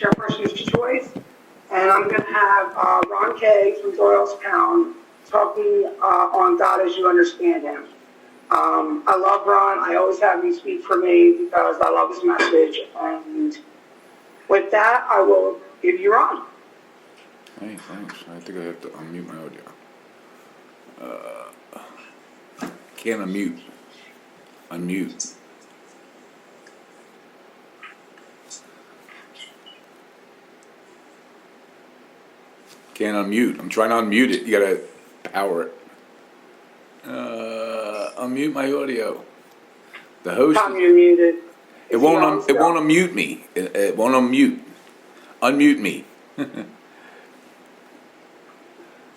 Chairperson's Choice, and I'm going to have Ron K from Doylestown talking on God as you understand him. I love Ron. I always have him speak for me because I love his message. And with that, I will give you Ron. Hey, thanks. I think I have to unmute my audio. Can't unmute. Unmute. Can't unmute. I'm trying to unmute it. You gotta power it. Unmute my audio. The host. Tom, you're muted. It won't. It won't unmute me. It won't unmute. Unmute me.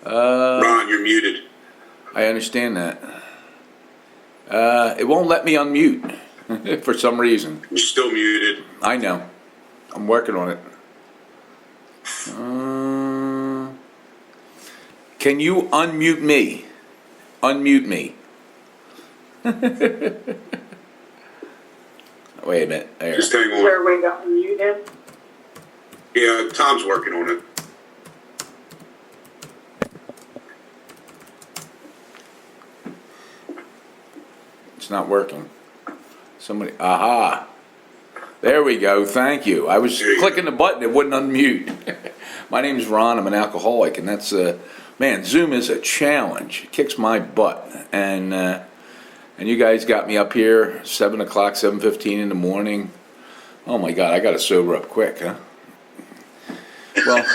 Ron, you're muted. I understand that. It won't let me unmute for some reason. You're still muted. I know. I'm working on it. Can you unmute me? Unmute me. Wait a minute. There. Just hang Is on. there a way to unmute him? Yeah, Tom's working on it. It's not working. Somebody. Aha. There we go. Thank you. I was clicking the button. It wouldn't unmute. My name's Ron. I'm an alcoholic, and that's man. Zoom is a challenge. It kicks my butt, and you guys got me up here 7 o'clock, 7:15 in the morning. Oh my God, I got to sober up quick, huh? Well,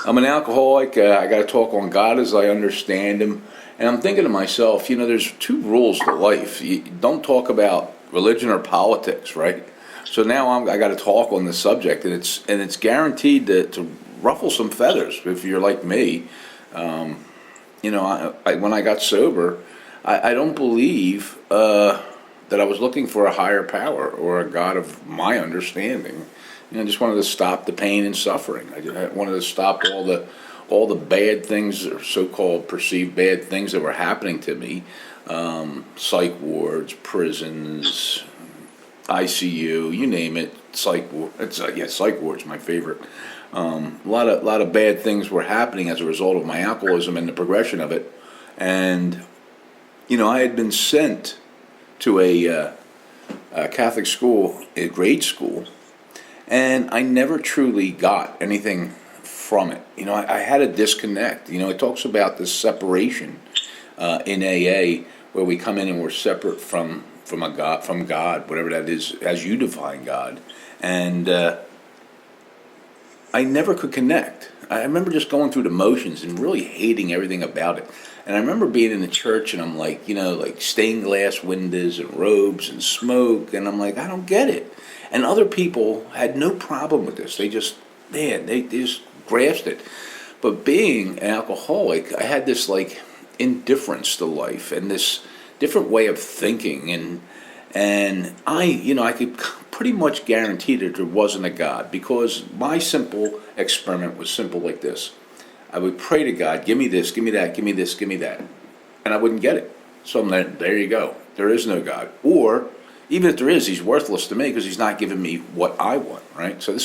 I'm an alcoholic. I got to talk on God as I understand Him, and I'm thinking to myself, there's two rules to life. You don't talk about religion or politics, right? So now I got to talk on the subject, and it's guaranteed to ruffle some feathers if you're like me. When I got sober, I don't believe that I was looking for a higher power or a God of my understanding. I just wanted to stop the pain and suffering. I wanted to stop all the bad things, or so-called perceived bad things that were happening to me. Psych wards, prisons, ICU, you name it. Psych ward's my favorite. A lot of bad things were happening as a result of my alcoholism and the progression of it. And I had been sent to a Catholic school, a grade school, and I never truly got anything from it. I had a disconnect. It talks about this separation in AA, where we come in and we're separate from God, whatever that is, as you define God. And I never could connect. I remember just going through the motions and really hating everything about it. And I remember being in the church, and I'm like, like stained glass windows and robes and smoke, and I'm like, I don't get it. And other people had no problem with this. They just grasped it. But being an alcoholic, I had this indifference to life and this different way of thinking, and I could pretty much guarantee that there wasn't a God, because my simple experiment was simple like this. I would pray to God, give me this, give me that, give me this, give me that, and I wouldn't get it. So there you go. There is no God. Or even if there is, He's worthless to me because He's not giving me what I want, right? So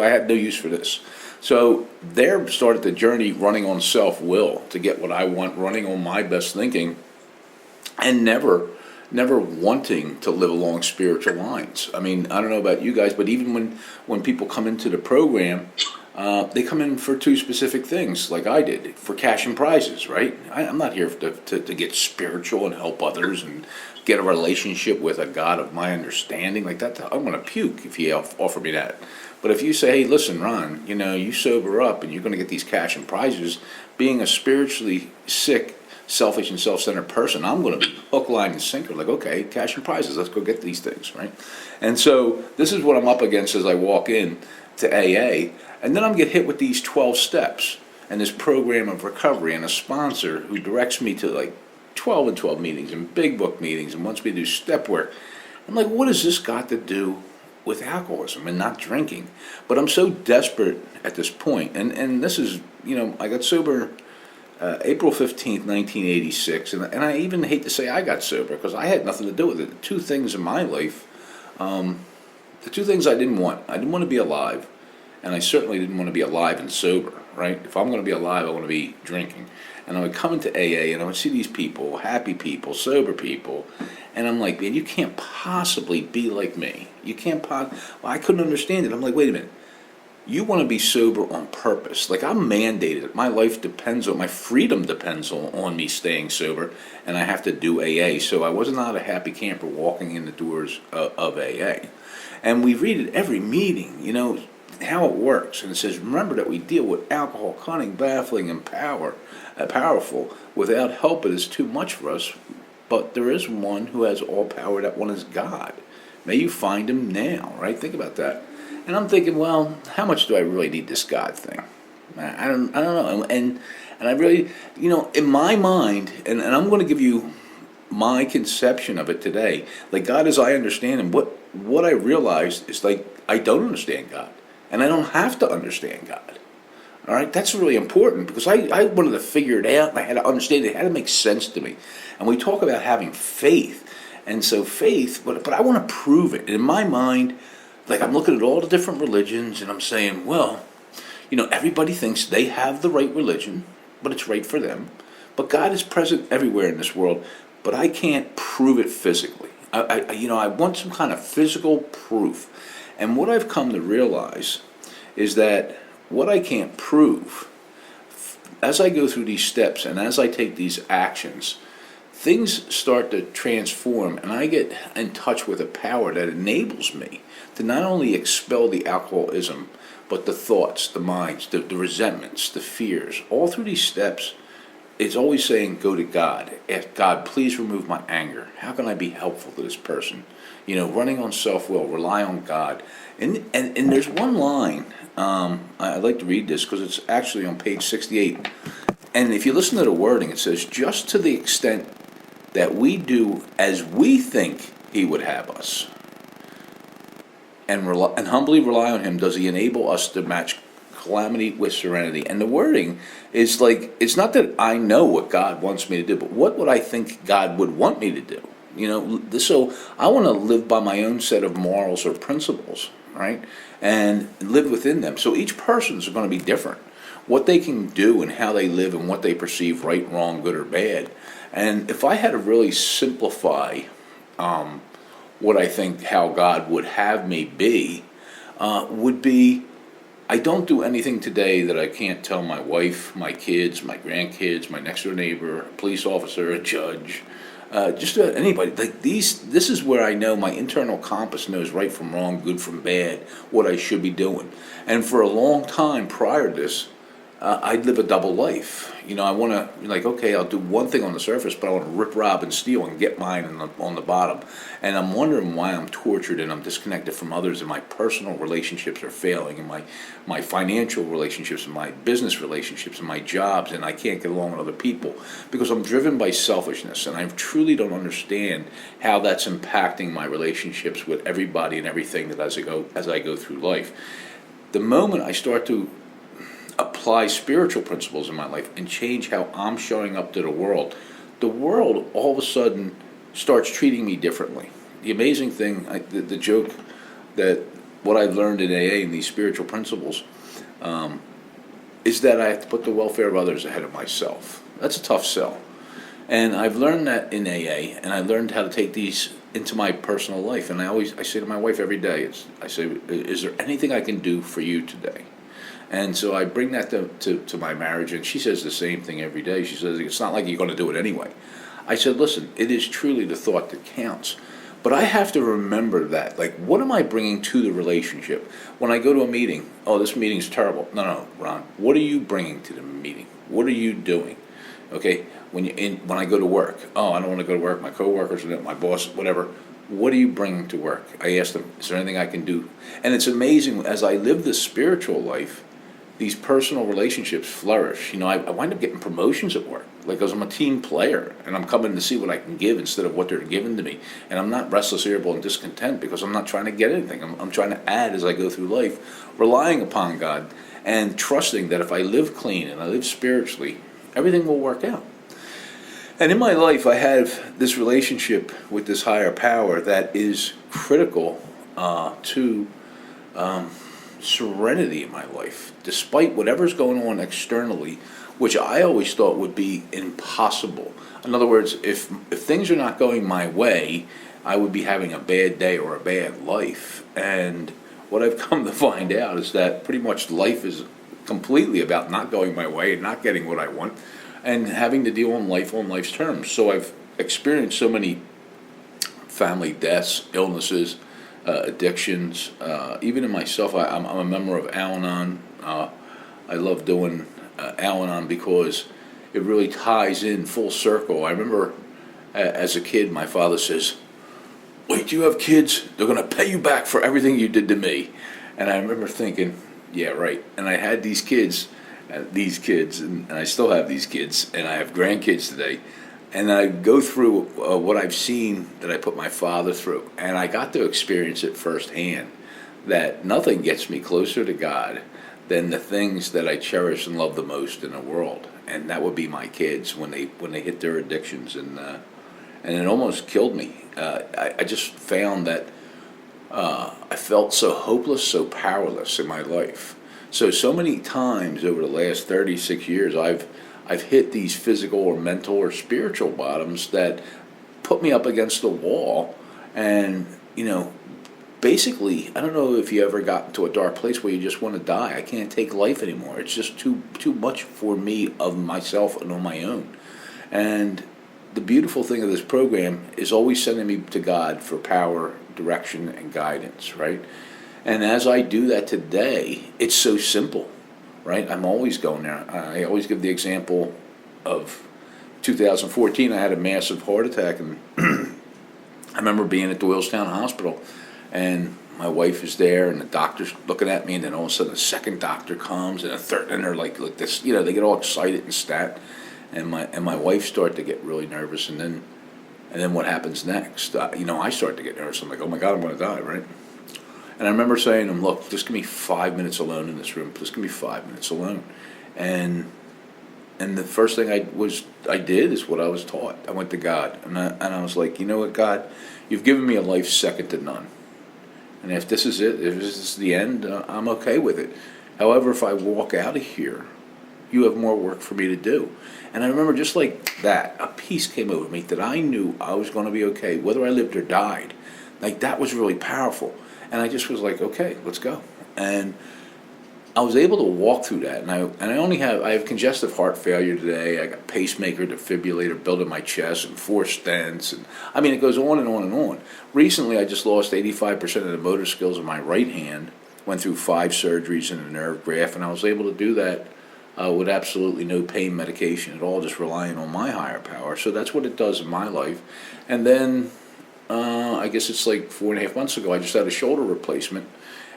I had no use for this. So there started the journey, running on self-will to get what I want, running on my best thinking, and never wanting to live along spiritual lines. I mean, I don't know about you guys, but even when people come into the program, they come in for two specific things, like I did, for cash and prizes, right? I'm not here to get spiritual and help others and get a relationship with a God of my understanding. Like that, I'm going to puke if you offer me that. But if you say, hey, listen, Ron, you sober up and you're going to get these cash and prizes, being a spiritually sick, selfish and self-centered person, I'm going to be hook, line, and sinker. Like, okay, cash and prizes, let's go get these things, right? And so this is what I'm up against as I walk in to AA, and then I'm get hit with these 12 steps and this program of recovery and a sponsor who directs me to 12 and 12 meetings and big book meetings and wants me to do step work. I'm like, what has this got to do with alcoholism and not drinking? But I'm so desperate at this point, and this is, I got sober April 15th, 1986, and I even hate to say I got sober because I had nothing to do with it. The two things in my life the two things I didn't want. I didn't want to be alive, and I certainly didn't want to be alive and sober, right? If I'm going to be alive, I want to be drinking. And I would come into AA, and I would see these people, happy people, sober people, and I'm like, man, you can't possibly be like me. You can't well, I couldn't understand it. I'm like, wait a minute. You want to be sober on purpose. Like, I'm mandated. My life depends on, my freedom depends on me staying sober, and I have to do AA. So I was not a happy camper walking in the doors of AA. And we read at every meeting, how it works. And it says, remember that we deal with alcohol, cunning, baffling, and powerful. Without help, it is too much for us. But there is one who has all power. That one is God. May you find him now, right? Think about that. And I'm thinking, well, how much do I really need this God thing? I don't know. And I really, in my mind, and I'm going to give you my conception of it today. Like, God as I understand him, what I realized is, like, I don't understand God. And I don't have to understand God. All right? That's really important, because I wanted to figure it out, and I had to understand it. It had to make sense to me. And we talk about having faith. And so faith, but I want to prove it. In my mind, like, I'm looking at all the different religions, and I'm saying, well, everybody thinks they have the right religion, but it's right for them. But God is present everywhere in this world, but I can't prove it physically. I want some kind of physical proof. And what I've come to realize is that what I can't prove, as I go through these steps and as I take these actions, things start to transform, and I get in touch with a power that enables me to not only expel the alcoholism, but the thoughts, the minds, the resentments, the fears. All through these steps, it's always saying, go to God. Ask God, please remove my anger. How can I be helpful to this person? Running on self-will, rely on God. And there's one line, I'd like to read this because it's actually on page 68. And if you listen to the wording, it says, just to the extent that we do as we think he would have us, and humbly rely on him, does he enable us to match calamity with serenity. And the wording is like, it's not that I know what God wants me to do, but what would I think God would want me to do? So I want to live by my own set of morals or principles, right? And live within them. So each person's going to be different. What they can do and how they live and what they perceive right, wrong, good, or bad. And if I had to really simplify what I think how God would have me be, would be, I don't do anything today that I can't tell my wife, my kids, my grandkids, my next door neighbor, a police officer, a judge, just anybody. Like this is where I know my internal compass knows right from wrong, good from bad, what I should be doing. And for a long time prior to this, I'd live a double life. I want to, okay, I'll do one thing on the surface, but I want to rip, rob, and steal and get mine on the bottom. And I'm wondering why I'm tortured and I'm disconnected from others, and my personal relationships are failing, and my financial relationships, and my business relationships, and my jobs, and I can't get along with other people because I'm driven by selfishness, and I truly don't understand how that's impacting my relationships with everybody and everything that as I go through life. The moment I start to apply spiritual principles in my life and change how I'm showing up to the world all of a sudden starts treating me differently. The amazing thing, the joke that what I learned in AA and these spiritual principles is that I have to put the welfare of others ahead of myself. That's a tough sell. And I've learned that in AA, and I learned how to take these into my personal life. And I say to my wife every day, I say, is there anything I can do for you today? And so I bring that to my marriage, and she says the same thing every day. She says, it's not like you're going to do it anyway. I said, listen, it is truly the thought that counts. But I have to remember that. Like, what am I bringing to the relationship? When I go to a meeting, oh, this meeting's terrible. No, Ron, what are you bringing to the meeting? What are you doing? Okay, when I go to work, oh, I don't want to go to work. My coworkers, my boss, whatever. What are you bringing to work? I ask them, is there anything I can do? And it's amazing, as I live this spiritual life, these personal relationships flourish. I wind up getting promotions at work, like because I'm a team player, and I'm coming to see what I can give instead of what they're giving to me. And I'm not restless, irritable, and discontent because I'm not trying to get anything. I'm trying to add as I go through life, relying upon God and trusting that if I live clean and I live spiritually, everything will work out. And in my life, I have this relationship with this higher power that is critical to serenity in my life, despite whatever's going on externally, which I always thought would be impossible. In other words, if things are not going my way, I would be having a bad day or a bad life. And what I've come to find out is that pretty much life is completely about not going my way and not getting what I want and having to deal on life's terms. So I've experienced so many family deaths, illnesses, addictions. Even in myself, I'm a member of Al-Anon. I love doing Al-Anon because it really ties in full circle. I remember as a kid, my father says, "Wait, you have kids? They're going to pay you back for everything you did to me." And I remember thinking, yeah, right. And I had these kids, and I still have these kids, and I have grandkids today. And I go through what I've seen that I put my father through, and I got to experience it firsthand, that nothing gets me closer to God than the things that I cherish and love the most in the world, and that would be my kids when they hit their addictions, and it almost killed me. I just found that I felt so hopeless, so powerless in my life. So many times over the last 36 years, I've hit these physical or mental or spiritual bottoms that put me up against the wall. And, basically, I don't know if you ever got into a dark place where you just want to die. I can't take life anymore. It's just too much for me of myself and on my own. And the beautiful thing of this program is always sending me to God for power, direction, and guidance, right? And as I do that today, it's so simple. Right? I'm always going there. I always give the example of 2014. I had a massive heart attack, and I remember being at Doylestown Hospital, and my wife is there, and the doctor's looking at me, and then all of a sudden a second doctor comes, and a third, and they're like this, they get all excited and stat, and my wife started to get really nervous, and then what happens next? I start to get nervous. I'm like, oh my God, I'm going to die, right? And I remember saying to him, "Look, just give me 5 minutes alone in this room. Just give me 5 minutes alone." And the first thing I did is what I was taught. I went to God, and I was like, "You know what, God? You've given me a life second to none. And if this is it, if this is the end, I'm okay with it. However, if I walk out of here, you have more work for me to do." And I remember just like that, a peace came over me that I knew I was going to be okay, whether I lived or died. Like, that was really powerful. And I just was like, okay, let's go. And I was able to walk through that. And I have congestive heart failure today. I got pacemaker, defibrillator built in my chest, and 4 stents. And I mean, it goes on and on and on. Recently, I just lost 85% of the motor skills in my right hand. Went through 5 surgeries and a nerve graft, and I was able to do that with absolutely no pain medication at all, just relying on my higher power. So that's what it does in my life. And then I guess it's like 4.5 months ago, I just had a shoulder replacement,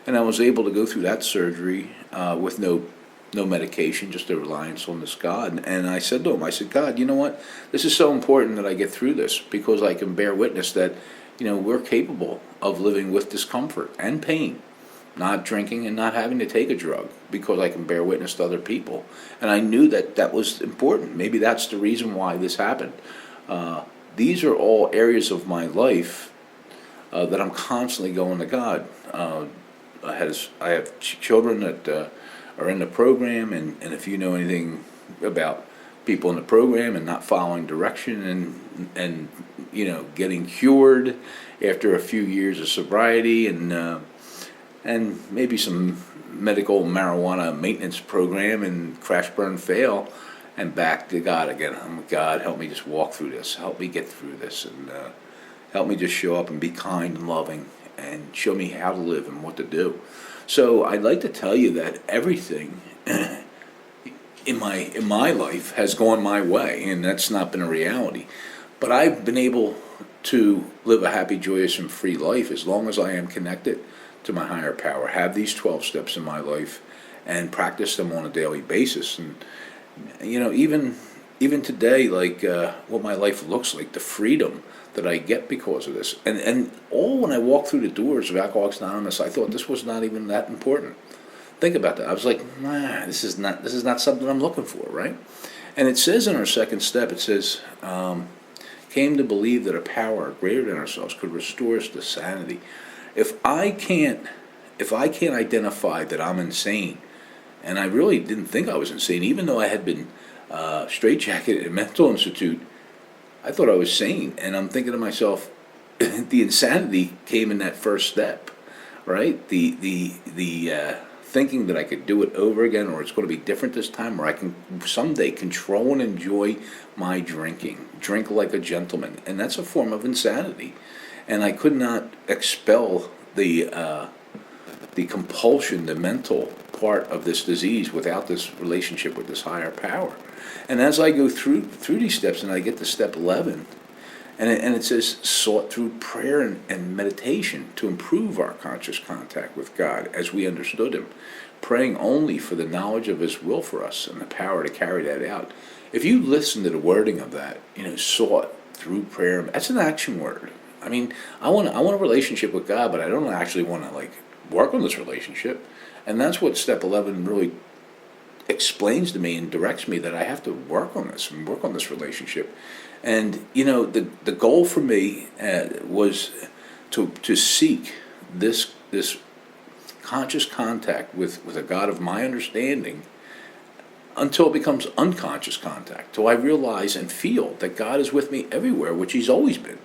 and I was able to go through that surgery with no medication, just a reliance on this God. And I said to him, I said, "God, you know what? This is so important that I get through this, because I can bear witness that, we're capable of living with discomfort and pain, not drinking and not having to take a drug, because I can bear witness to other people." And I knew that was important. Maybe that's the reason why this happened. These are all areas of my life that I'm constantly going to God. I have children that are in the program, and if you know anything about people in the program and not following direction and getting cured after a few years of sobriety and maybe some medical marijuana maintenance program and crash burn fail, and back to God again. I'm like, "God, help me just walk through this. Help me get through this, and help me just show up and be kind and loving, and show me how to live and what to do." So I'd like to tell you that everything in my life has gone my way, and that's not been a reality. But I've been able to live a happy, joyous, and free life as long as I am connected to my higher power, have these 12 steps in my life, and practice them on a daily basis. And even today, like what my life looks like, the freedom that I get because of this, and all when I walked through the doors of Alcoholics Anonymous, I thought this was not even that important. Think about that. I was like, this is not something I'm looking for, right? And it says in our second step, it says, came to believe that a power greater than ourselves could restore us to sanity. if I can't identify that I'm insane, and I really didn't think I was insane, even though I had been straitjacketed at a mental institute, I thought I was sane. And I'm thinking to myself, the insanity came in that first step, right? The thinking that I could do it over again, or it's going to be different this time, or I can someday control and enjoy my drinking, drink like a gentleman, and that's a form of insanity. And I could not expel the compulsion, the mental part of this disease without this relationship with this higher power. And as I go through these steps, and I get to step 11, and it says, sought through prayer and meditation to improve our conscious contact with God as we understood Him, praying only for the knowledge of His will for us and the power to carry that out. If you listen to the wording of that, sought through prayer, that's an action word. I mean, I want a relationship with God, but I don't actually want to work on this relationship. And that's what step 11 really explains to me and directs me, that I have to work on this and work on this relationship. And the goal for me was to seek this conscious contact with a God of my understanding until it becomes unconscious contact, till I realize and feel that God is with me everywhere, which He's always been.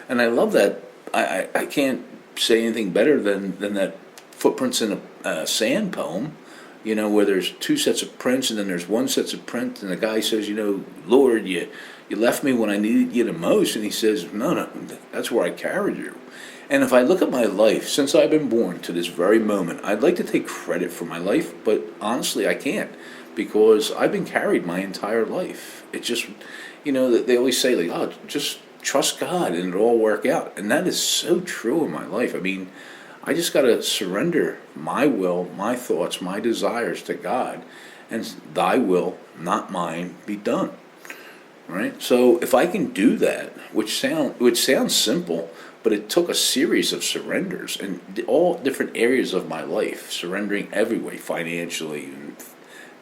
And I love that. I can't say anything better than that Footprints in a Sand poem, where there's two sets of prints and then there's one set of prints, and the guy says, Lord, you left me when I needed you the most, and He says, no, that's where I carried you. And if I look at my life since I've been born to this very moment, I'd like to take credit for my life, but honestly I can't, because I've been carried my entire life. It's just, they always say, oh, just trust God and it'll all work out. And that is so true in my life. I mean, I just got to surrender my will, my thoughts, my desires to God, and Thy will, not mine, be done. Right? So if I can do that, which sounds simple, but it took a series of surrenders in all different areas of my life, surrendering every way, financially, and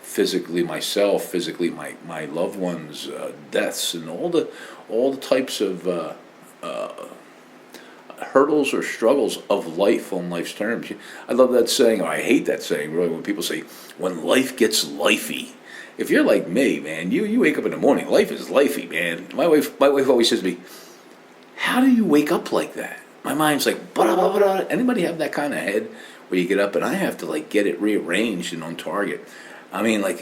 physically myself, physically my loved ones, deaths, and all the types of hurdles or struggles of life on life's terms. I love that saying, or I hate that saying, really, when people say, when life gets lifey. If you're like me, man, you wake up in the morning, life is lifey, man. My wife always says to me, how do you wake up like that? My mind's like, blah, blah, blah, blah. Anybody have that kind of head where you get up and I have to get it rearranged and on target? I mean, I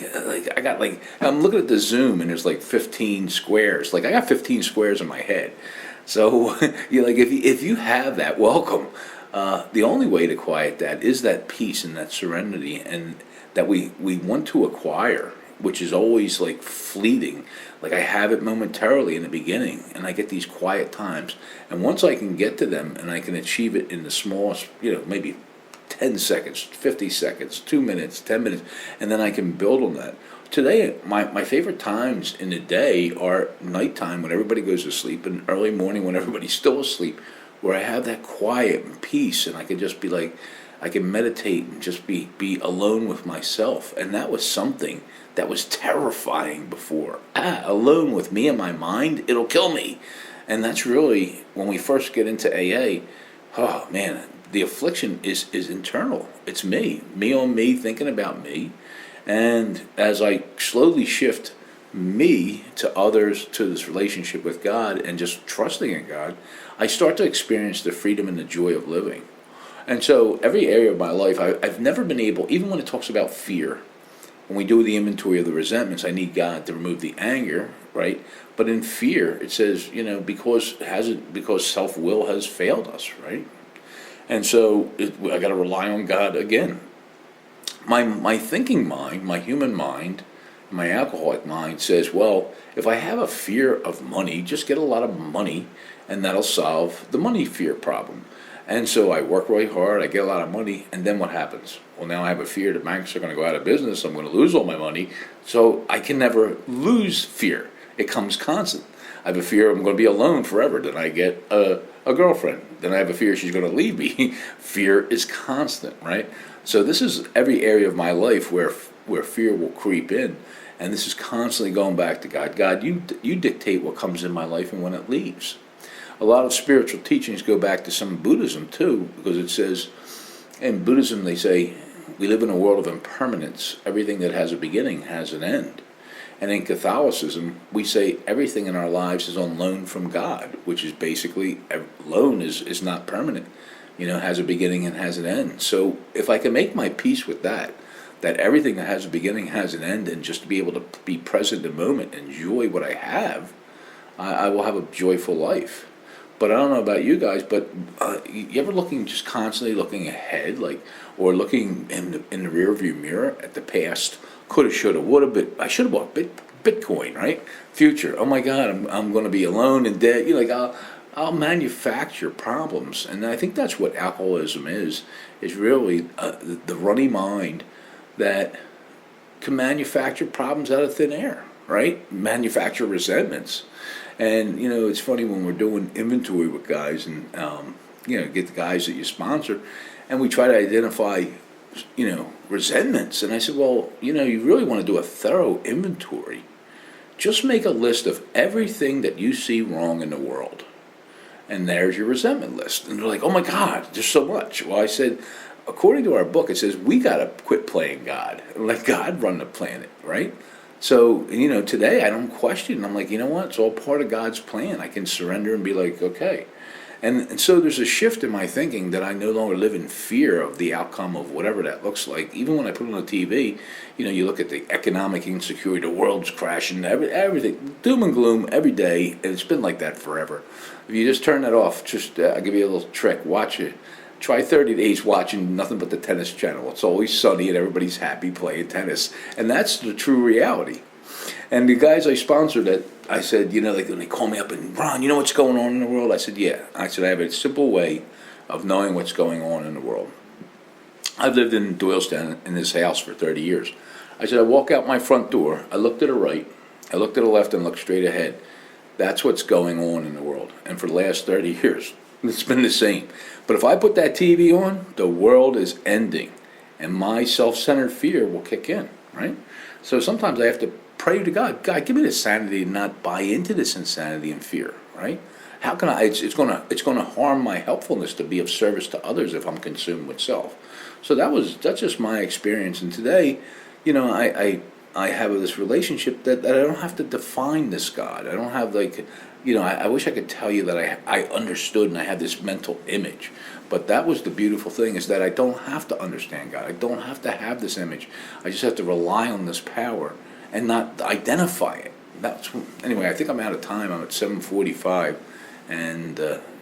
got I'm looking at the Zoom and there's 15 squares. I got 15 squares in my head. So, if you have that, welcome. The only way to quiet that is that peace and that serenity, and that we want to acquire, which is always fleeting. I have it momentarily in the beginning, and I get these quiet times. And once I can get to them and I can achieve it in the smallest, maybe 10 seconds, 50 seconds, 2 minutes, 10 minutes, and then I can build on that. Today, my favorite times in the day are nighttime when everybody goes to sleep, and early morning when everybody's still asleep, where I have that quiet and peace, and I can just be I can meditate and just be alone with myself. And that was something that was terrifying before. Alone with me and my mind, it'll kill me. And that's really, when we first get into AA, oh man, the affliction is internal. It's me on me, thinking about me. And as I slowly shift me to others, to this relationship with God, and just trusting in God, I start to experience the freedom and the joy of living. And so every area of my life, I've never been able, even when it talks about fear, when we do the inventory of the resentments, I need God to remove the anger, right? But in fear, it says, because self-will has failed us, right? And so I got to rely on God again. My thinking mind, my human mind, my alcoholic mind says, well, if I have a fear of money, just get a lot of money, and that'll solve the money fear problem. And so I work really hard, I get a lot of money, and then what happens? Well, now I have a fear that banks are going to go out of business, I'm going to lose all my money, so I can never lose fear. It comes constant. I have a fear I'm going to be alone forever, then I get a girlfriend, then I have a fear she's going to leave me. Fear is constant, right? So this is every area of my life where fear will creep in, and this is constantly going back to God. God, you dictate what comes in my life and when it leaves. a lot of spiritual teachings go back to some Buddhism too, because it says, in Buddhism they say, we live in a world of impermanence. Everything that has a beginning has an end. And in Catholicism, we say everything in our lives is on loan from God, which is basically, loan is not permanent, has a beginning and has an end. So if I can make my peace with that everything that has a beginning has an end, and just to be able to be present in the moment, enjoy what I have, I will have a joyful life. But I don't know about you guys, but you ever just constantly looking ahead, or looking in the rear view mirror at the past? Coulda, shoulda, woulda, but I should have bought Bitcoin, right? Future. Oh my God, I'm going to be alone and dead. I'll manufacture problems, and I think that's what alcoholism is really the runny mind that can manufacture problems out of thin air, right? Manufacture resentments. And it's funny when we're doing inventory with guys, and get the guys that you sponsor, and we try to identify resentments. And I said, well, you really want to do a thorough inventory. Just make a list of everything that you see wrong in the world, and there's your resentment list. And they're like, oh my God, there's so much. Well, I said, according to our book, it says we got to quit playing God and let God run the planet, right? So, today I don't question. I'm like, you know what? It's all part of God's plan. I can surrender and be like, okay. And so there's a shift in my thinking that I no longer live in fear of the outcome of whatever that looks like. Even when I put it on the TV, you look at the economic insecurity, the world's crashing, everything, doom and gloom every day, and it's been like that forever. If you just turn that off, I'll give you a little trick. Watch it. Try 30 days watching nothing but the tennis channel. It's always sunny and everybody's happy playing tennis. And that's the true reality. And the guys I sponsored, that I said, when they call me up and, Ron, you know what's going on in the world? I said, yeah. I said, I have a simple way of knowing what's going on in the world. I've lived in Doylestown in this house for 30 years. I said, I walk out my front door, I look to the right, I look to the left, and look straight ahead. That's what's going on in the world. And for the last 30 years, it's been the same. But if I put that TV on, the world is ending, and my self-centered fear will kick in, right? So sometimes I have to pray to God, give me the sanity to not buy into this insanity and fear, right? How can I? It's gonna harm my helpfulness to be of service to others if I'm consumed with self. So that's just my experience. And today, I have this relationship that I don't have to define this God. I don't have I wish I could tell you that I understood and I had this mental image. But that was the beautiful thing, is that I don't have to understand God. I don't have to have this image. I just have to rely on this power and not identify it. Anyway, I think I'm out of time. I'm at 7:45, and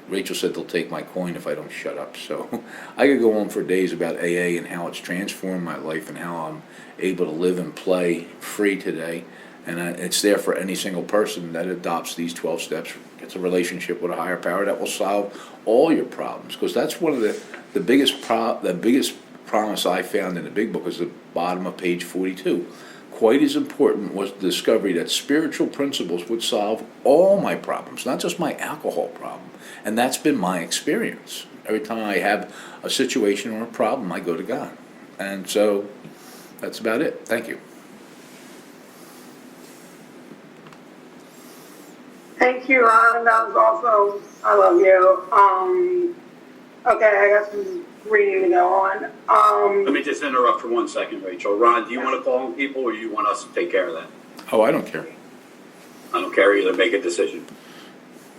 Rachel said they'll take my coin if I don't shut up. So I could go on for days about AA and how it's transformed my life and how I'm able to live and play free today. And it's there for any single person that adopts these 12 steps, gets a relationship with a higher power that will solve all your problems. Because that's one of the biggest promise I found in the big book is the bottom of page 42. Quite as important was the discovery that spiritual principles would solve all my problems, not just my alcohol problem. And that's been my experience. Every time I have a situation or a problem, I go to God. And so that's about it. Thank you. Thank you, Ron. That was awesome. I love you. Okay, I got some reading to go on. Let me just interrupt for 1 second, Rachel. Ron, do you want to call on people, or do you want us to take care of that? Oh, I don't care. I don't care either. Make a decision.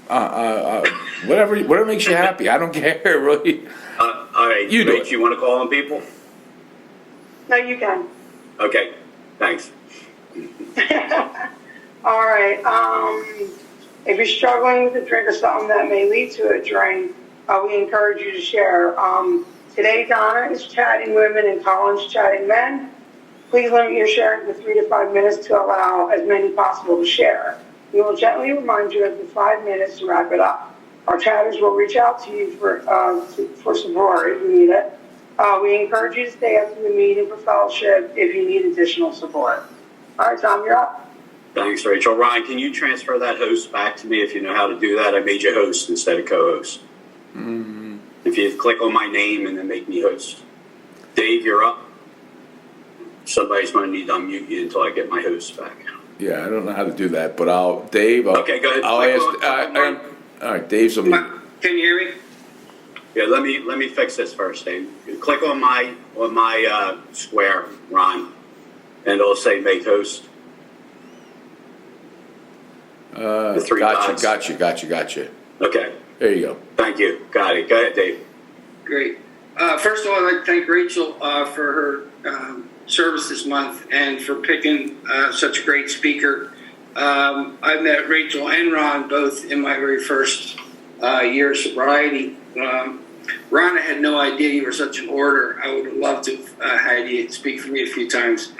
Whatever makes you happy. I don't care, really. All right, You do Rach, it. you want to call on people? No, you can. Okay, thanks. All right. If you're struggling with a drink or something that may lead to a drink, we encourage you to share. Today, Donna is chatting women and Colin's chatting men. Please limit your sharing to 3 to 5 minutes to allow as many possible to share. We will gently remind you of the 5 minutes to wrap it up. Our chatters will reach out to you for support if you need it. We encourage you to stay after the meeting for fellowship if you need additional support. All right, Tom, you're up. Thanks, Rachel. Ryan, can you transfer that host back to me if you know how to do that? I made you host instead of co-host. Mm-hmm. If you click on my name and then make me host. Dave, you're up. Somebody's going to need to unmute you until I get my host back. Yeah, I don't know how to do that, but Dave. Okay, go ahead. All right, Dave's on mute. Can you hear me? Yeah, let me fix this first, Dave. Click on my square, Ron, and it'll say make host. The three dots. Gotcha. Okay, There you go. thank you. Got it. Go ahead, Dave. Great. First of all, I'd like to thank Rachel for her service this month and for picking such a great speaker. I met Rachel and Ron both in my very first year of sobriety. Ron, I had no idea you were such an orator. I would have loved to have had you speak for me a few times.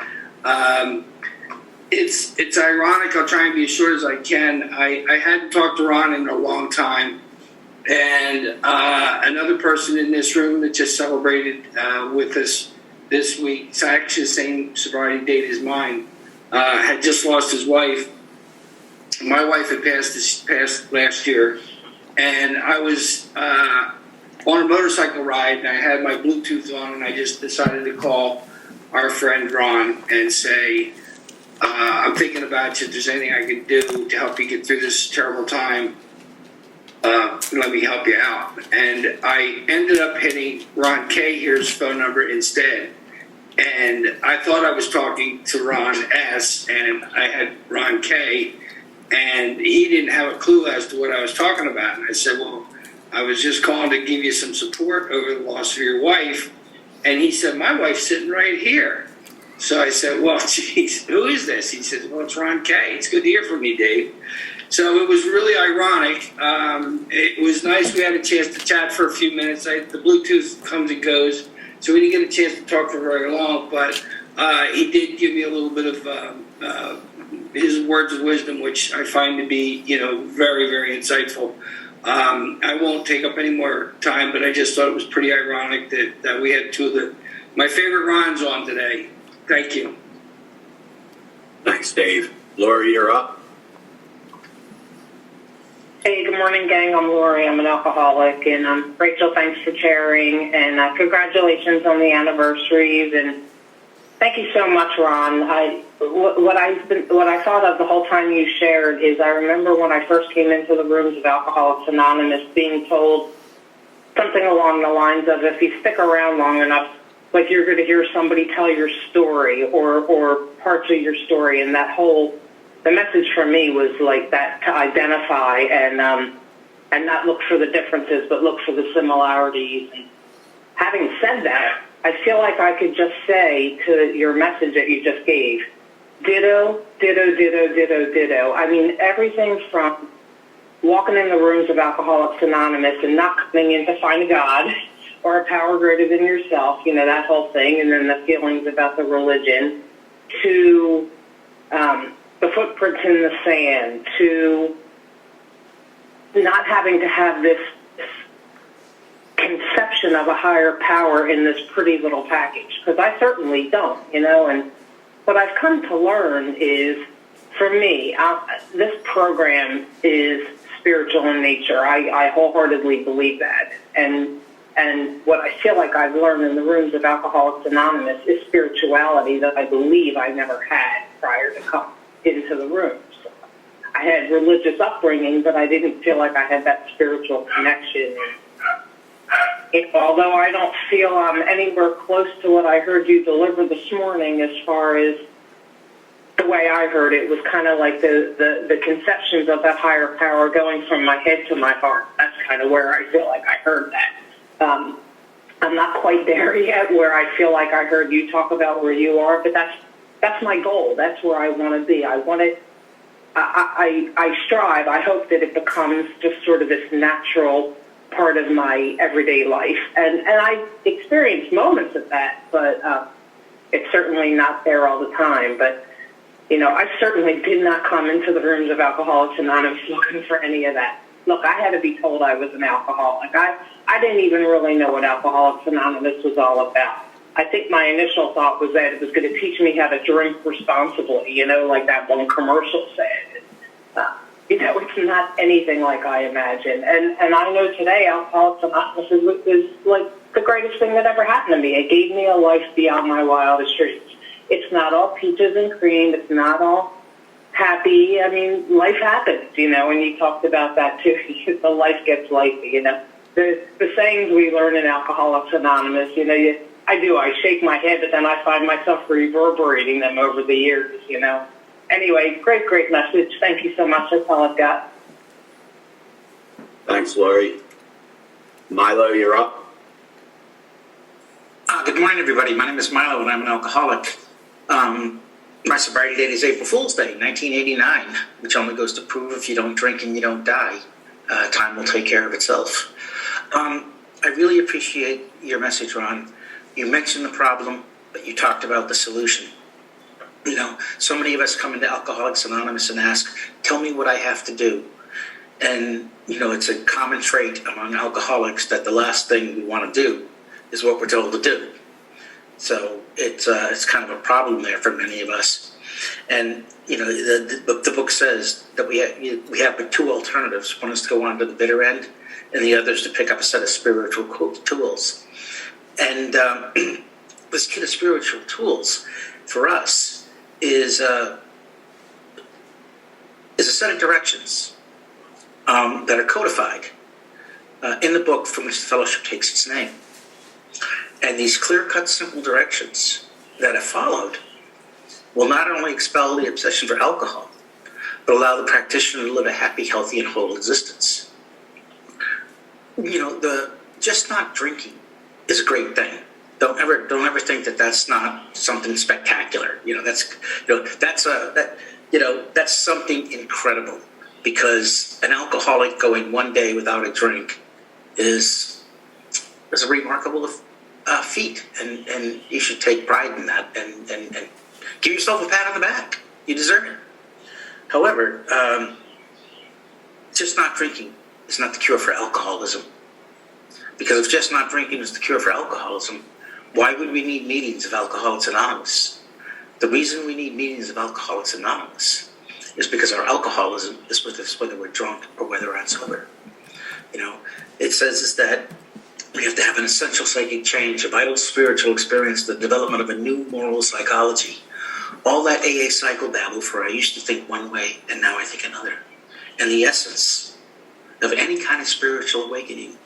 It's ironic. I'll try and be as short as I can. I hadn't talked to Ron in a long time. And another person in this room that just celebrated with us this week, it's actually the same sobriety date as mine, had just lost his wife. My wife had passed last year, and I was on a motorcycle ride, and I had my Bluetooth on, and I just decided to call our friend Ron and say, I'm thinking about you. If there's anything I can do to help you get through this terrible time, let me help you out. And I ended up hitting Ron K here's phone number instead. And I thought I was talking to Ron S, and I had Ron K, and he didn't have a clue as to what I was talking about. And I said, well, I was just calling to give you some support over the loss of your wife. And he said, my wife's sitting right here. So I said, well, geez, who is this? He says, well, it's Ron K. It's good to hear from you, Dave. So it was really ironic. It was nice we had a chance to chat for a few minutes. The Bluetooth comes and goes, so we didn't get a chance to talk for very long. But he did give me a little bit of his words of wisdom, which I find to be, very, very insightful. I won't take up any more time, but I just thought it was pretty ironic that we had two of my favorite Rons on today. Thank you. Thanks, Dave. Lori, you're up. Hey, good morning, gang. I'm Lori. I'm an alcoholic, and Rachel, thanks for sharing, and congratulations on the anniversaries, and thank you so much, Ron. What I thought of the whole time you shared is I remember when I first came into the rooms of Alcoholics Anonymous being told something along the lines of, if you stick around long enough, like you're going to hear somebody tell your story or parts of your story, and the message for me was like that, to identify and not look for the differences, but look for the similarities. And having said that, I feel like I could just say to your message that you just gave, ditto, ditto, ditto, ditto, ditto. I mean, everything from walking in the rooms of Alcoholics Anonymous and not coming in to find a God or a power greater than yourself, that whole thing, and then the feelings about the religion, to the footprints in the sand, to not having to have this conception of a higher power in this pretty little package, because I certainly don't, and what I've come to learn is, for me, this program is spiritual in nature. I wholeheartedly believe that, and what I feel like I've learned in the rooms of Alcoholics Anonymous is spirituality that I believe I never had prior to come into the rooms. I had religious upbringing, but I didn't feel like I had that spiritual connection. Although I don't feel I'm anywhere close to what I heard you deliver this morning, as far as the way I heard it was kind of like the conceptions of that higher power going from my head to my heart. That's kind of where I feel like I heard that. I'm not quite there yet where I feel like I heard you talk about where you are, but that's my goal. That's where I want to be. I strive. I hope that it becomes just sort of this natural part of my everyday life. And I experience moments of that, but it's certainly not there all the time. But, I certainly did not come into the rooms of Alcoholics Anonymous looking for any of that. Look, I had to be told I was an alcoholic. I didn't even really know what Alcoholics Anonymous was all about. I think my initial thought was that it was going to teach me how to drink responsibly, like that one commercial said. It's not anything like I imagined. And I know today Alcoholics Anonymous is like the greatest thing that ever happened to me. It gave me a life beyond my wildest dreams. It's not all peaches and cream. It's not all happy. I mean, life happens, and you talked about that too. The life gets life, The sayings we learn in Alcoholics Anonymous, I shake my head, but then I find myself reverberating them over the years, Anyway, great message. Thank you so much. That's all I've got. Thanks, Lori. Milo, you're up. Good morning, everybody. My name is Milo, and I'm an alcoholic. My sobriety date is April Fool's Day, 1989, which only goes to prove if you don't drink and you don't die, time will take care of itself. I really appreciate your message, Ron. You mentioned the problem, but you talked about the solution. So many of us come into Alcoholics Anonymous and ask, tell me what I have to do. And, it's a common trait among alcoholics that the last thing we want to do is what we're told to do. So it's kind of a problem there for many of us. And, the book says that we have but two alternatives. One is to go on to the bitter end, and the other is to pick up a set of spiritual tools. And this kit of spiritual tools for us is a set of directions that are codified in the book from which the fellowship takes its name. And these clear-cut, simple directions that, if followed, will not only expel the obsession for alcohol, but allow the practitioner to live a happy, healthy, and whole existence. The just not drinking is a great thing. Don't ever think that that's not something spectacular. That's something incredible, because an alcoholic going one day without a drink is a remarkable feat, and you should take pride in that and give yourself a pat on the back. You deserve it. However, just not drinking is not the cure for alcoholism. Because if just not drinking is the cure for alcoholism, why would we need meetings of Alcoholics Anonymous? The reason we need meetings of Alcoholics Anonymous is because our alcoholism is with us whether we're drunk or whether we're sober. It says is that we have to have an essential psychic change, a vital spiritual experience, the development of a new moral psychology. All that AA psychobabble for I used to think one way and now I think another. And the essence of any kind of spiritual awakening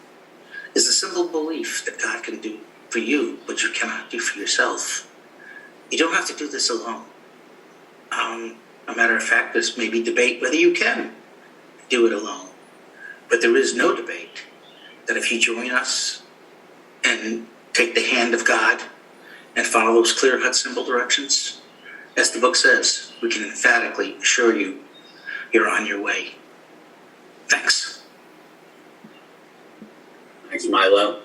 is the simple belief that God can do for you what you cannot do for yourself. You don't have to do this alone. A matter of fact, there's maybe debate whether you can do it alone. But there is no debate that if you join us and take the hand of God and follow those clear-cut, simple directions, as the book says, we can emphatically assure you you're on your way. Thanks. Thanks, Milo.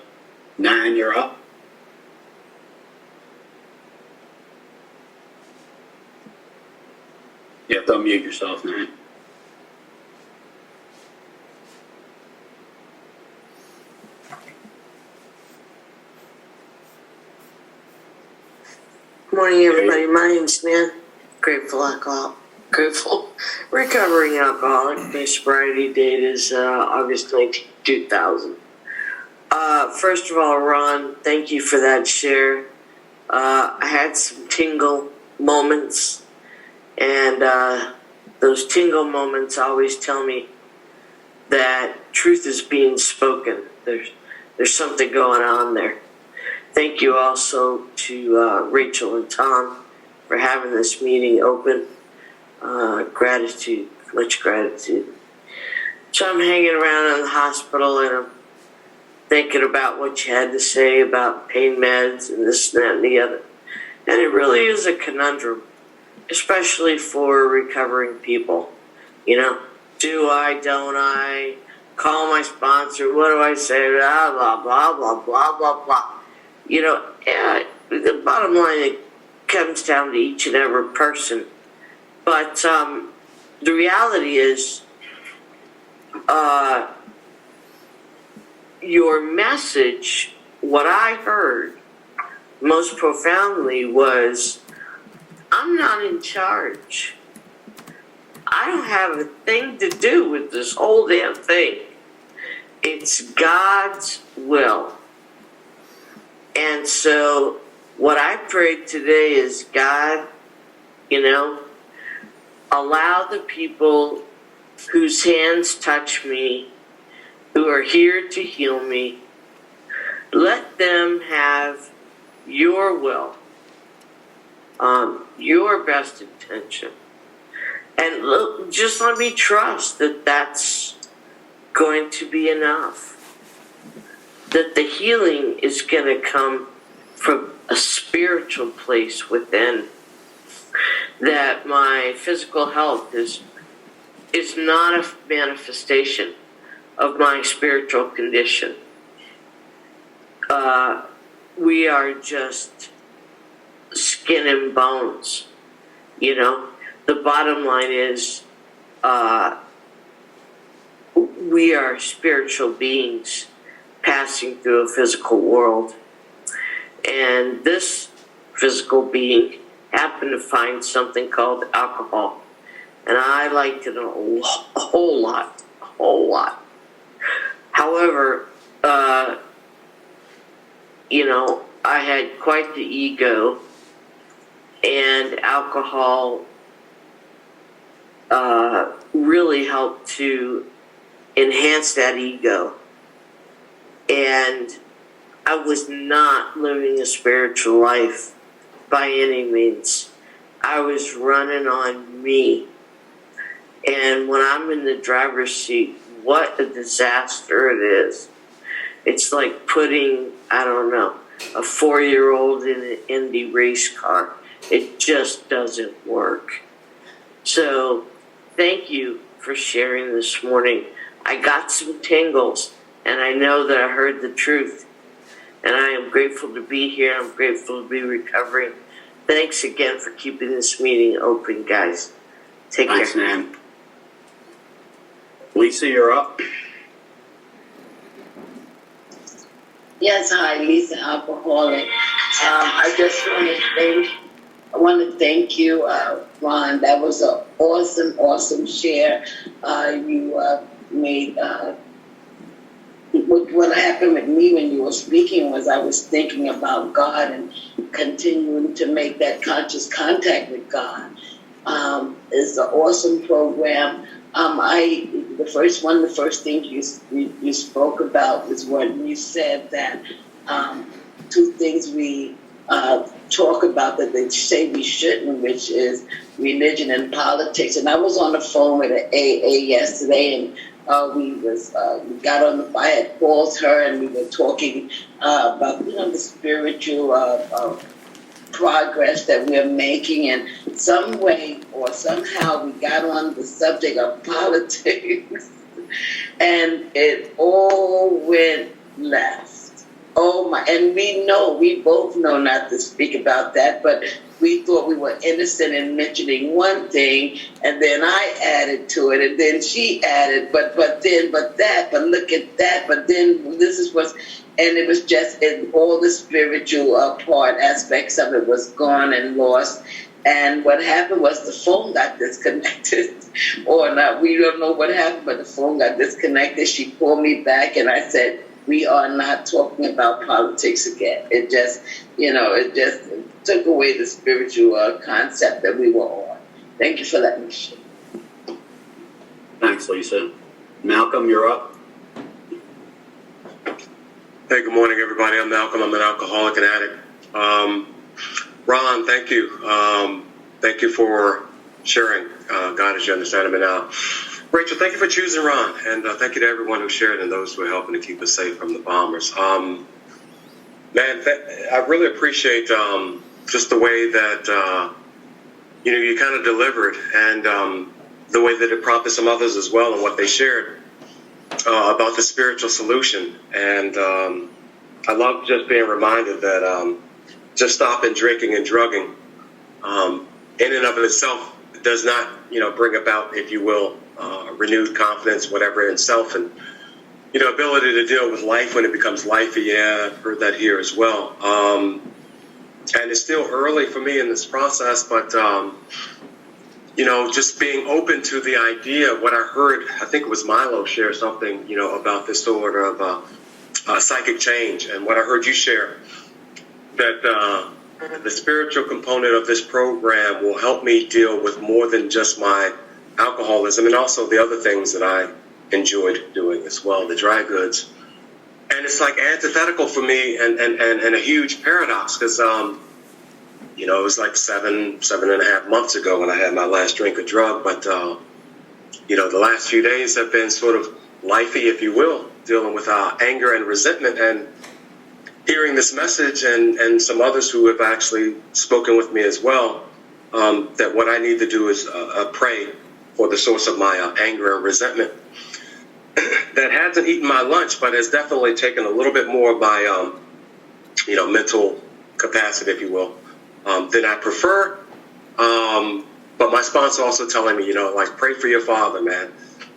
Nan, you're up. You have to unmute yourself, Nan. Good morning, everybody. My name's Nan. Grateful recovering alcoholic. My sobriety date is August 19, 2000. First of all, Ron, thank you for that share. I had some tingle moments, and those tingle moments always tell me that truth is being spoken. There's something going on there. Thank you also to Rachel and Tom for having this meeting open. Gratitude, much gratitude. So I'm hanging around in the hospital and I'm thinking about what you had to say about pain meds and this and that and the other. And it really is a conundrum, especially for recovering people. Do I, don't I? Call my sponsor, what do I say? Blah, blah, blah, blah, blah, blah, blah. The bottom line, it comes down to each and every person. But the reality is, your message, what I heard most profoundly was, I'm not in charge. I don't have a thing to do with this whole damn thing. It's God's will. And so what I prayed today is, God, allow the people whose hands touch me, who are here to heal me, let them have your will, your best intention. And look, just let me trust that that's going to be enough. That the healing is going to come from a spiritual place within. That my physical health is not a manifestation of my spiritual condition. We are just skin and bones, you know. The bottom line is we are spiritual beings passing through a physical world. And this physical being happened to find something called alcohol. And I liked it a whole lot. However, you know, I had quite the ego, and alcohol really helped to enhance that ego. And I was not living a spiritual life by any means. I was running on me. And when I'm in the driver's seat, what a disaster it is. It's like putting, I don't know, a 4-year-old in an Indy race car. It just doesn't work. So thank you for sharing this morning. I got some tingles, and I know that I heard the truth. And I am grateful to be here. I'm grateful to be recovering. Thanks again for keeping this meeting open, guys. Take care. Thanks, Nan. Lisa, you're up. Yes, hi, Lisa, alcoholic. I want to thank you, Ron. That was an awesome share. You made. What happened with me when you were speaking was I was thinking about God and continuing to make that conscious contact with God. It's an awesome program. The first thing you spoke about was when you said that two things we talk about that they say we shouldn't, which is religion and politics. And I was on the phone with an AA yesterday, and we got on the. I had called her, and we were talking about the spiritual progress that we're making, and some way or somehow we got on the subject of politics, and it all went left. Oh my! And we both know not to speak about that, but we thought we were innocent in mentioning one thing, and then I added to it, and then she added, but look at that, but then this is what's, and it was just in all the spiritual part aspects of it was gone and lost. And what happened was the phone got disconnected, or not. We don't know what happened, but the phone got disconnected. She called me back, and I said, we are not talking about politics again. It just took away the spiritual concept that we were on. Thank you for letting me share. Thanks, Lisa. Malcolm, you're up. Hey, good morning, everybody. I'm Malcolm. I'm an alcoholic and addict. Ron, thank you. Thank you for sharing God as you understand him now. Rachel, thank you for choosing Ron, and thank you to everyone who shared and those who are helping to keep us safe from the bombers. Man, I really appreciate just the way that you kind of delivered, and the way that it prompted some others as well, and what they shared about the spiritual solution. And I love just being reminded that just stopping drinking and drugging in and of itself does not bring about, if you will, renewed confidence, whatever in self, and ability to deal with life when it becomes lifey. Yeah, I've heard that here as well. And it's still early for me in this process, but just being open to the idea of what I heard. I think it was Milo share something about this sort of psychic change, and what I heard you share, that the spiritual component of this program will help me deal with more than just my alcoholism and also the other things that I enjoyed doing as well, the dry goods. And it's like antithetical for me and a huge paradox because, it was like 7.5 months ago when I had my last drink of drug. But, the last few days have been sort of lifey, if you will, dealing with anger and resentment and hearing this message and some others who have actually spoken with me as well, that what I need to do is pray for the source of my anger and resentment that hasn't eaten my lunch, but has definitely taken a little bit more of my, mental capacity, if you will, than I prefer. But my sponsor also telling me, pray for your father, man.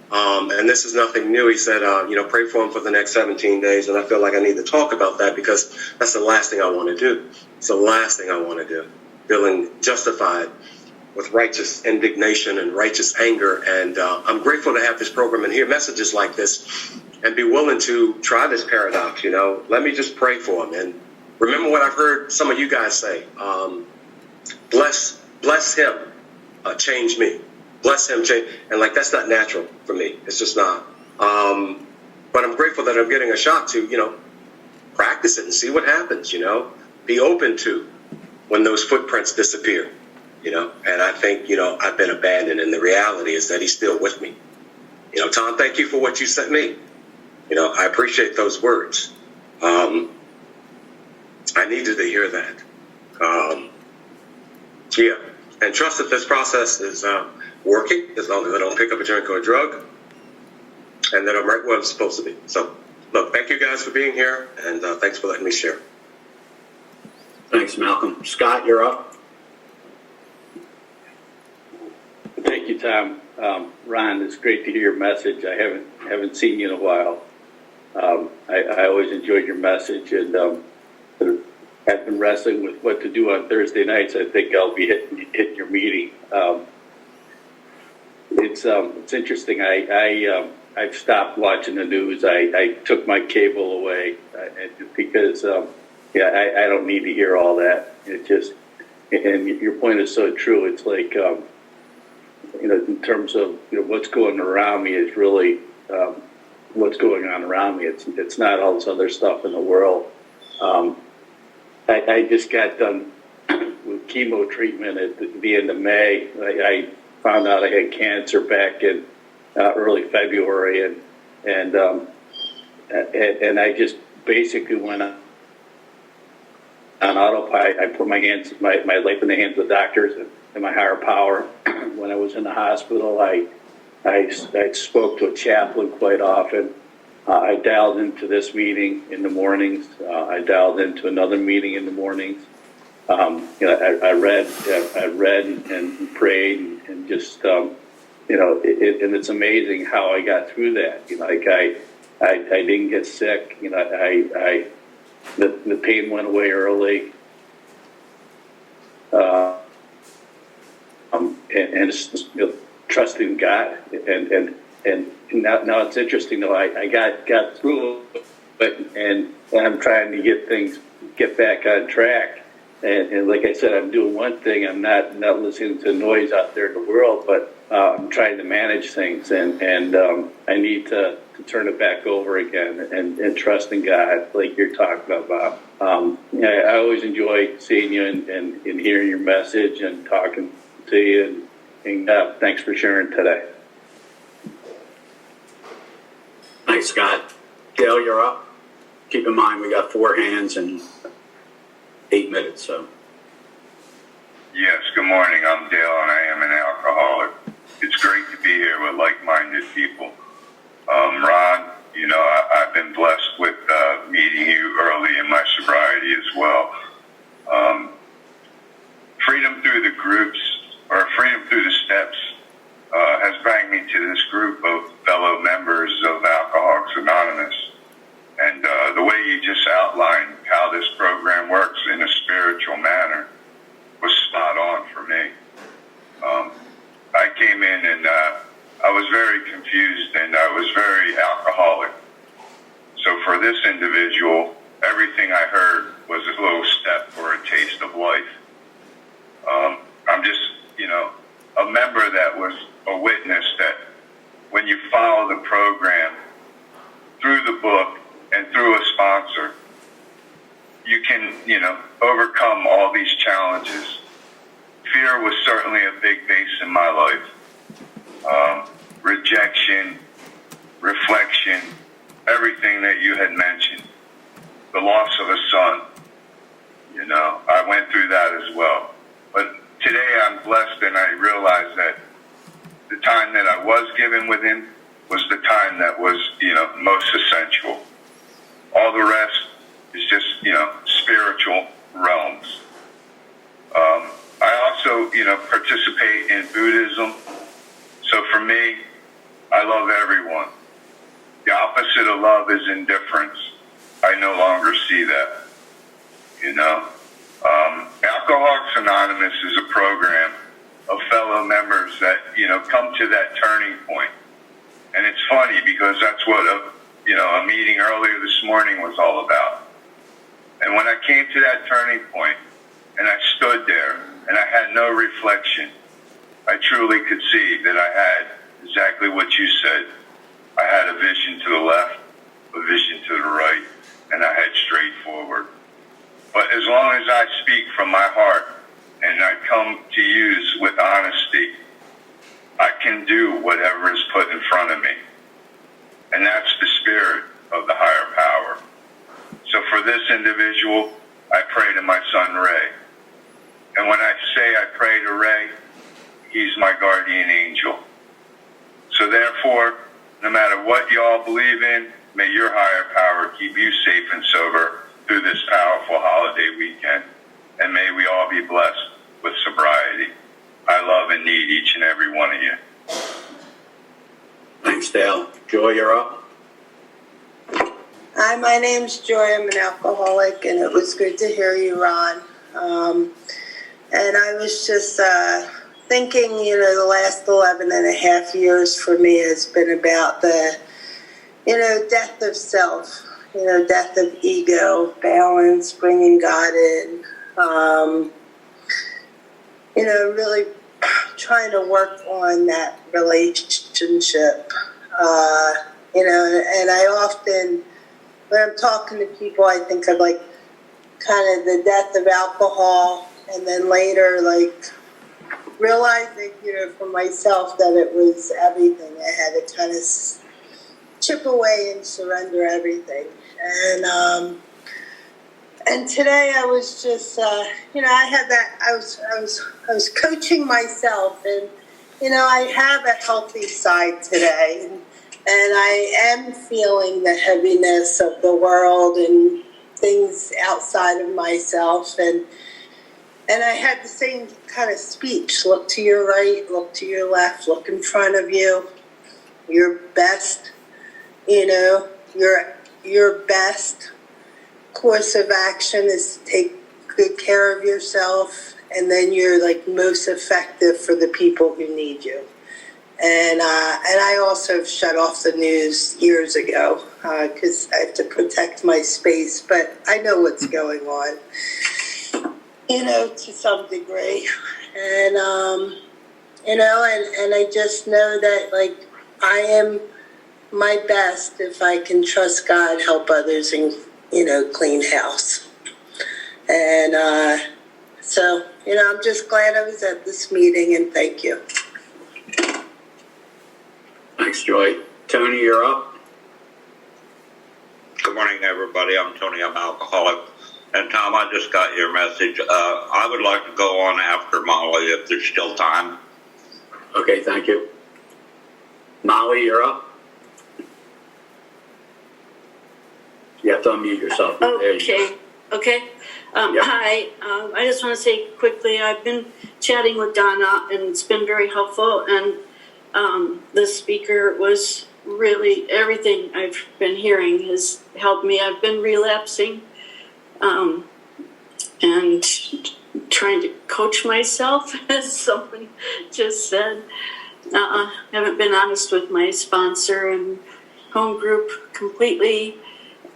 And this is nothing new. He said, pray for him for the next 17 days. And I feel like I need to talk about that because that's the last thing I want to do. It's the last thing I want to do. Feeling justified with righteous indignation and righteous anger. And I'm grateful to have this program and hear messages like this and be willing to try this paradox, Let me just pray for him. And remember what I've heard some of you guys say. Bless him, change me. Bless him, change. And that's not natural for me. It's just not. But I'm grateful that I'm getting a shot to, practice it and see what happens, Be open to when those footprints disappear, And I think, I've been abandoned. And the reality is that he's still with me. Tom, thank you for what you sent me. I appreciate those words. I needed to hear that. And trust that this process is working as long as I don't pick up a drink or a drug and that I'm right where I'm supposed to be. So, look, thank you guys for being here and thanks for letting me share. Thanks, Malcolm. Scott, you're up. Thank you, Tom. Ron, it's great to hear your message. I haven't seen you in a while. I always enjoyed your message, and I've been wrestling with what to do on Thursday nights. I think I'll be hitting your meeting. It's interesting. I've stopped watching the news. I took my cable away because I don't need to hear all that. It just, and your point is so true. It's like in terms of what's going around me is really what's going on around me. It's not all this other stuff in the world. I just got done with chemo treatment at the end of May. I found out I had cancer back in early February, and I just basically went on autopilot. I put my life in the hands of the doctors and my higher power. When I was in the hospital, I spoke to a chaplain quite often. I dialed into this meeting in the mornings. I dialed into another meeting in the mornings. I read and prayed and just and it's amazing how I got through that. I didn't get sick. The pain went away early. And trusting God and now it's interesting though. I got through it, and I'm trying to get back on track. And like I said, I'm doing one thing. I'm not listening to noise out there in the world, but I'm trying to manage things, and I need to turn it back over again and trust in God, like you're talking about. I always enjoy seeing you and hearing your message and talking to you. And thanks for sharing today. Thanks, Scott. Gail, you're up. Keep in mind we got 4 hands and 8 minutes. So. Yes, good morning. I'm Dale, and I am an alcoholic. It's great to be here with like-minded people. Ron, I've been blessed with meeting you early in my sobriety as well. Freedom through the groups, or freedom through the steps, has brought me to this group of fellow members of Alcoholics Anonymous. And the way you just outlined how this program works in a spiritual manner was spot on for me. I came in and I was very confused and I was very alcoholic. So for this individual, everything I heard was a little step or a taste of life. I'm just, a member that was a witness that when you follow the program through the book and through a sponsor, you can, overcome all these challenges. Fear was certainly a big base in my life. Rejection, reflection, everything that you had mentioned. The loss of a son, I went through that as well. But today I'm blessed and I realize that the time that I was given with him was the time that was, most essential. All the rest is just, spiritual realms. I also, participate in Buddhism. So for me, I love everyone. The opposite of love is indifference. I no longer see that, Alcoholics Anonymous is a program of fellow members that, come to that turning point. And it's funny because that's what a meeting earlier this morning was all about. And when I came to that turning point and I stood there and I had no reflection, I truly could see that I had exactly what you said. I had a vision to the left, a vision to the right, and I had straight forward. But as long as I speak from my heart and I come to use with honesty, I can do whatever is put in front of me. And that's the spirit of the higher power. So for this individual, I pray to my son Ray. And when I say I pray to Ray, he's my guardian angel. So therefore, no matter what y'all believe in, may your higher power keep you safe and sober through this powerful holiday weekend. And may we all be blessed with sobriety. I love and need each and every one of you. Thanks, Dale. Joy, you're up. Hi, my name's Joy. I'm an alcoholic, and it was good to hear you, Ron. And I was just thinking, the last 11 and a half years for me has been about the, death of self, death of ego, balance, bringing God in, really trying to work on that relationship, and I often, when I'm talking to people, I think of like kind of the death of alcohol, and then later like realizing, for myself that it was everything. I had to kind of chip away and surrender everything. And today I was just, I had that. I was coaching myself, and I have a healthy side today. And I am feeling the heaviness of the world and things outside of myself. And I had the same kind of speech. Look to your right, look to your left, look in front of you. Your best, your best course of action is to take good care of yourself. And then you're like most effective for the people who need you. And I also shut off the news years ago because I have to protect my space. But I know what's going on, to some degree. And, and I just know that, like, I am my best if I can trust God, help others, and, clean house. And so, I'm just glad I was at this meeting, and thank you. Thanks, Joy. Tony, you're up. Good morning, everybody. I'm Tony. I'm an alcoholic. And Tom, I just got your message. I would like to go on after Molly if there's still time. Okay, thank you. Molly, you're up. You have to unmute yourself. Okay. Okay. Yep. Hi. I just want to say quickly, I've been chatting with Donna, and it's been very helpful. And the speaker was really, everything I've been hearing has helped me. I've been relapsing and trying to coach myself, as someone just said. I haven't been honest with my sponsor and home group completely.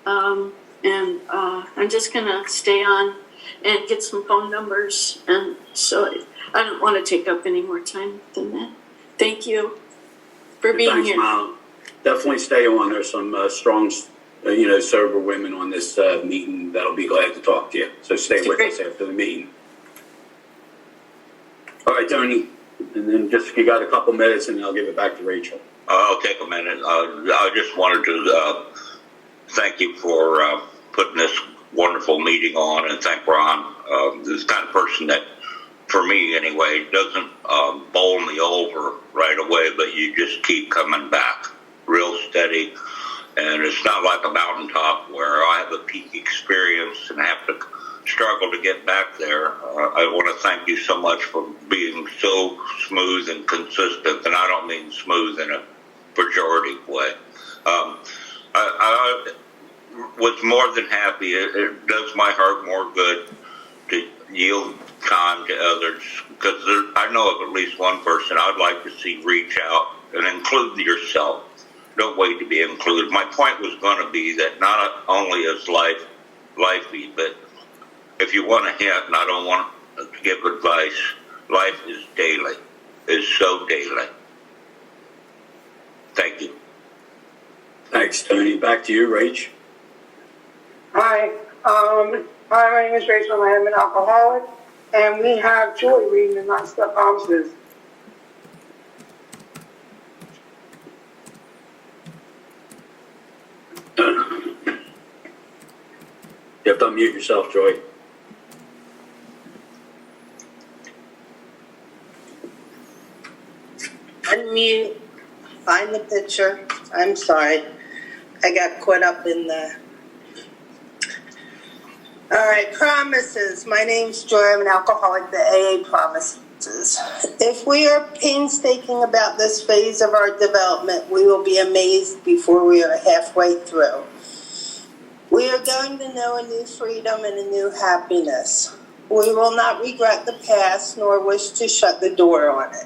And I'm just going to stay on and get some phone numbers. And so I don't want to take up any more time than that. Thank you for being Thanks, here. Mom. Definitely stay on. There's some strong, sober women on this meeting that'll be glad to talk to you. So stay with us after the meeting. All right, Tony. And then just you got a couple minutes, and I'll give it back to Rachel. I'll take a minute. I just wanted to thank you for putting this wonderful meeting on, and thank Ron. This kind of person that, for me anyway, doesn't bowl me over right away, but you just keep coming back real steady. And it's not like a mountaintop where I have a peak experience and have to struggle to get back there. I want to thank you so much for being so smooth and consistent, and I don't mean smooth in a pejorative way. I was more than happy. It does my heart more good to yield time to others, because I know of at least one person I'd like to see reach out and include yourself. Don't wait to be included. My point was going to be that not only is life lifey, but if you want a hint, and I don't want to give advice, life is daily. It's so daily. Thank you. Thanks, Tony. Back to you, Rach. Hi. Hi, my name is Rachel, and I am an alcoholic, and we have Joy reading the non-stop promises. You have to unmute yourself, Joy. Unmute, find the picture. I'm sorry. I got caught up in the... All right, promises. My name's Joy. I'm an alcoholic. The AA promises. If we are painstaking about this phase of our development, we will be amazed before we are halfway through. We are going to know a new freedom and a new happiness. We will not regret the past nor wish to shut the door on it.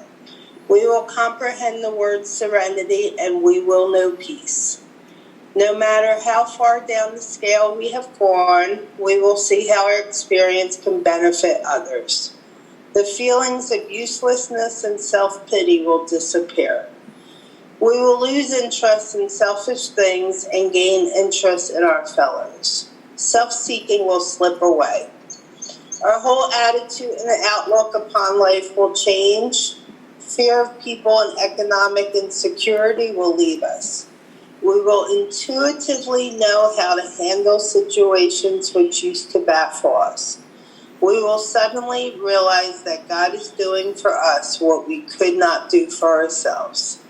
We will comprehend the word serenity, and we will know peace. No matter how far down the scale we have gone, we will see how our experience can benefit others. The feelings of uselessness and self-pity will disappear. We will lose interest in selfish things and gain interest in our fellows. Self-seeking will slip away. Our whole attitude and outlook upon life will change. Fear of people and economic insecurity will leave us. We will intuitively know how to handle situations which used to baffle us. We will suddenly realize that God is doing for us what we could not do for ourselves.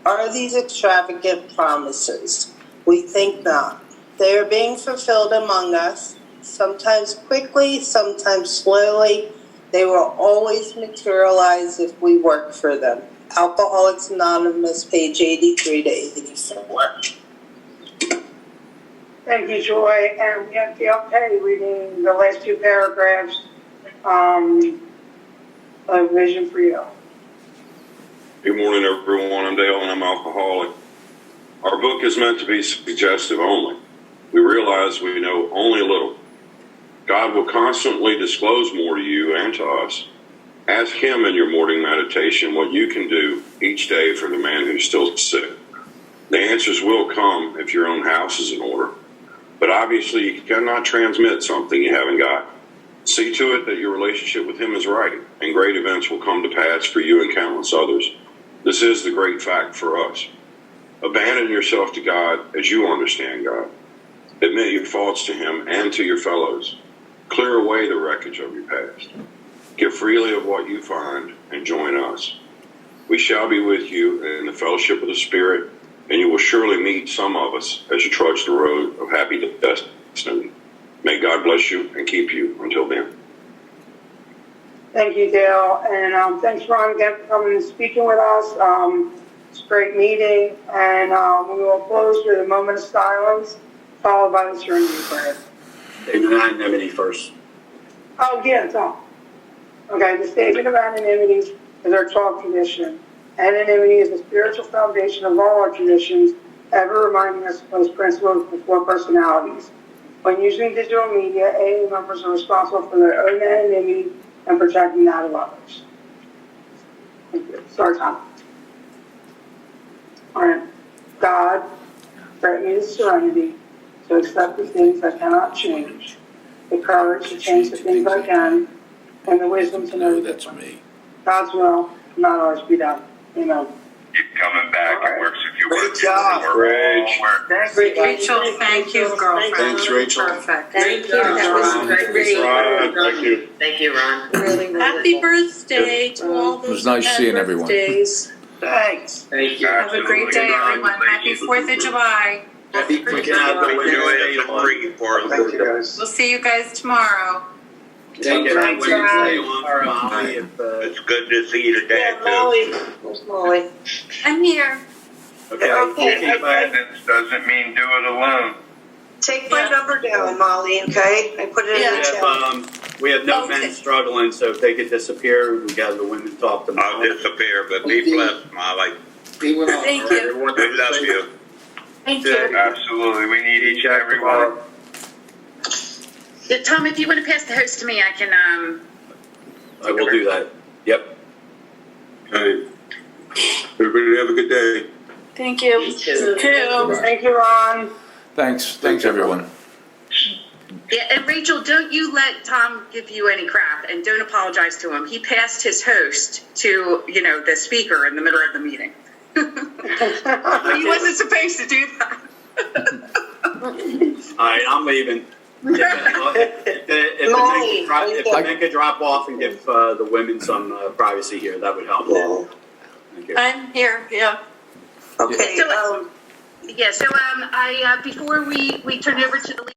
Are these extravagant promises? We think not. They are being fulfilled among us, sometimes quickly, sometimes slowly. They will always materialize if we work for them. Alcoholics Anonymous, page 83 to 84. Thank you, Joy. And we have Dale Petty reading the last two paragraphs of Vision for You. Good morning, everyone. I'm Dale, and I'm alcoholic. Our book is meant to be suggestive only. We realize we know only a little. God will constantly disclose more to you and to us. Ask Him in your morning meditation what you can do each day for the man who's still sick. The answers will come if your own house is in order. But obviously, you cannot transmit something you haven't got. See to it that your relationship with Him is right, and great events will come to pass for you and countless others. This is the great fact for us. Abandon yourself to God as you understand God. Admit your faults to Him and to your fellows. Clear away the wreckage of your past. Give freely of what you find and join us. We shall be with you in the fellowship of the Spirit, and you will surely meet some of us as you trudge the road of happy destiny. May God bless you and keep you until then. Thank you, Dale. And thanks, Ron, again for coming and speaking with us. It's a great meeting. And we will close with a moment of silence, followed by the serenity prayer. Anonymity first. Oh, yeah, talk. Okay, the statement of anonymity is our talk tradition. Anonymity is the spiritual foundation of all our traditions, ever reminding us of those principles before personalities. When using digital media, AA members are responsible for their own anonymity and protecting that of others. Thank you. Start time. All right. God, grant me the serenity to accept the things I cannot change, the courage to change the things I can, and the wisdom to know That's me. God's will, not ours, be done. Amen. Keep coming back. It works if you work. Great job, Rachel, thank you, girlfriend. Thanks, Rachel. Perfect. Thank you. That was great. Thank you. Thank you, Ron. Really Happy birthday to all those It was nice who had seeing everyone. birthdays. Thanks. Thank you. Have a great day, everyone. Happy 4th of July. Happy We can have the Wednesday on. Free for us. Thank you, guys. We'll see you guys tomorrow. We can have Thanks, Wednesday Ron. on for Molly if, It's good to see your dad too. Molly. Where's Molly? I'm here. okay. Okay. Independence doesn't mean do it alone. Take my number down, Molly, okay? I put it in the chat. We have no Okay. men struggling, so if they could disappear, we got the women talk to I'll Molly. disappear, but be blessed, Molly. Be well. Thank you. We love you. Thank you. Absolutely. We need each and every one. Yeah, Tom, if you want to pass the host to me, I can, I will do that. Yep. Okay. Everybody have a good day. Thank you. you too. Thank you, Ron. Thanks, everyone. Yeah, and Rachel, don't you let Tom give you any crap, and don't apologize to him. He passed his host to, the speaker in the middle of the meeting. He wasn't supposed to do that. All right, I'm leaving. If the men could drop off and give the women some privacy here, that would help. Thank you. I'm here, yeah. Okay, So, I before we turn over to the